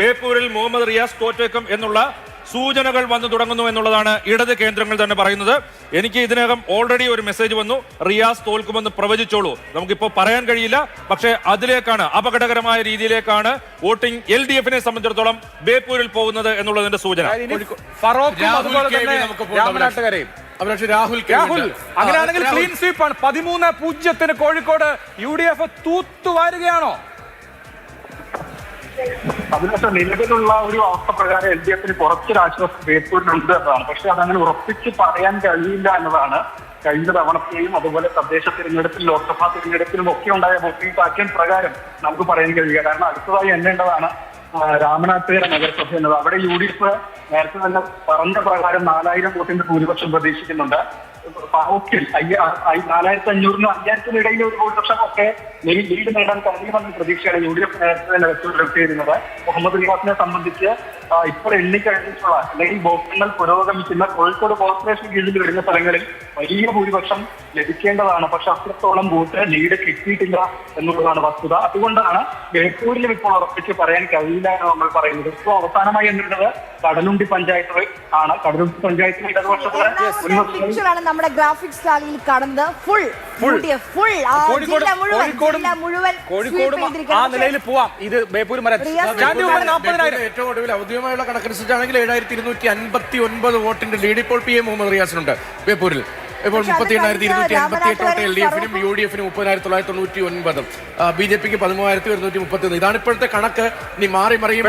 ബേപ്പൂരിൽ മുഹമ്മദ് റിയാസ് തോറ്റേക്കും എന്നുള്ള സൂചനകൾ വന്നു തുടങ്ങുന്നു എന്നുള്ളതാണ് ഇടത് കേന്ദ്രങ്ങൾ തന്നെ പറയുന്നത്. എനിക്ക് ഇതിനകം ഓൾറെഡി ഒരു മെസ്സേജ് വന്നു, റിയാസ് തോൽക്കുമെന്ന് പ്രവചിച്ചോളൂ. നമുക്കിപ്പോൾ പറയാൻ കഴിയില്ല, പക്ഷേ അതിലേക്കാണ്, അപകടകരമായ രീതിയിലേക്കാണ് വോട്ടിംഗ് LDF-നെ സംബന്ധിച്ചിടത്തോളം ബേപ്പൂരിൽ പോകുന്നത് എന്നുള്ളതിന്റെ സൂചന. രാഹുൽ അങ്ങനെയാണെങ്കിൽ ക്ലീൻ സ്വീപ്പാണ്. 13-0 കോഴിക്കോട് UDF തൂത്തുവാരുകയാണോ? അതിനകത്ത് നിലവിലുള്ള ഒരു അവസ്ഥ പ്രകാരം LDF-ന് കുറച്ചൊരു ആശ്വാസം ബേപ്പൂരിനുണ്ട് എന്നതാണ്. പക്ഷെ അതങ്ങനെ ഉറപ്പിച്ച് പറയാൻ കഴിയില്ല എന്നതാണ്. കഴിഞ്ഞ തവണത്തെയും അതുപോലെ തദ്ദേശ തിരഞ്ഞെടുപ്പിലും ലോക്സഭാ തിരഞ്ഞെടുപ്പിലും ഒക്കെ ഉണ്ടായ വോട്ടിംഗ് പാറ്റേൺ പ്രകാരം നമുക്ക് പറയാൻ കഴിയുക. കാരണം അടുത്തതായി എണ്ണേണ്ടതാണ് രാമനാട്ടുകര നഗരസഭ എന്നത്. അവിടെ UDF നേരത്തെ തന്നെ പറഞ്ഞ പ്രകാരം 4000 വോട്ടിന്റെ ഭൂരിപക്ഷം പ്രതീക്ഷിക്കുന്നുണ്ട്. 4500-നും 5000-നും ഇടയിൽ ഒരു ഭൂരിപക്ഷം ഒക്കെ ലീഡ് നേടാൻ കഴിയുമെന്ന പ്രതീക്ഷയാണ് UDF നേരത്തെ തന്നെ വെച്ചുകൊണ്ടിരുന്നത്. മുഹമ്മദ് റിയാസിനെ സംബന്ധിച്ച് ഇപ്പോൾ എണ്ണിക്കഴിഞ്ഞിട്ടുള്ള അല്ലെങ്കിൽ വോട്ടെണ്ണൽ പുരോഗമിക്കുന്ന കോഴിക്കോട് കോർപ്പറേഷൻ കീഴിൽ വരുന്ന സ്ഥലങ്ങളിൽ വലിയ ഭൂരിപക്ഷം ലഭിക്കേണ്ടതാണ്. പക്ഷെ അത്രത്തോളം വോട്ട് ലീഡ് കിട്ടിയിട്ടില്ല എന്നുള്ളതാണ് വസ്തുത. അതുകൊണ്ടാണ് ബേപ്പൂരിലും ഇപ്പോൾ ഉറപ്പിച്ച് പറയാൻ കഴിയില്ല എന്ന് നമ്മൾ പറയുന്നത്. ഇപ്പോൾ അവസാനമായി എന്നുള്ളത് കടലുണ്ടി പഞ്ചായത്ത് ആണ്. കടലുണ്ടി പഞ്ചായത്തിൽ ഇടതുപക്ഷത്തിലെ നമ്മുടെ ഗ്രാഫിക്സ് ടാലിയിൽ കാണുന്നത് കോഴിക്കോട് ആ നിലയിൽ പോവാം. ഇത് ബേപ്പൂർ ഏറ്റവും ഒടുവിൽ ഔദ്യോഗികമായുള്ള കണക്കനുസരിച്ചാണെങ്കിൽ 7259 വോട്ടിന്റെ ലീഡ് ഇപ്പോൾ PM മുഹമ്മദ് റിയാസിനുണ്ട് ബേപ്പൂരിൽ. ഇപ്പോൾ 38,258 വോട്ട് LDF-നും UDF-നും 30,999, BJP-ക്ക് 13,131. ഇതാണ് ഇപ്പോഴത്തെ കണക്ക്. ഇനി മാറി മറിയും.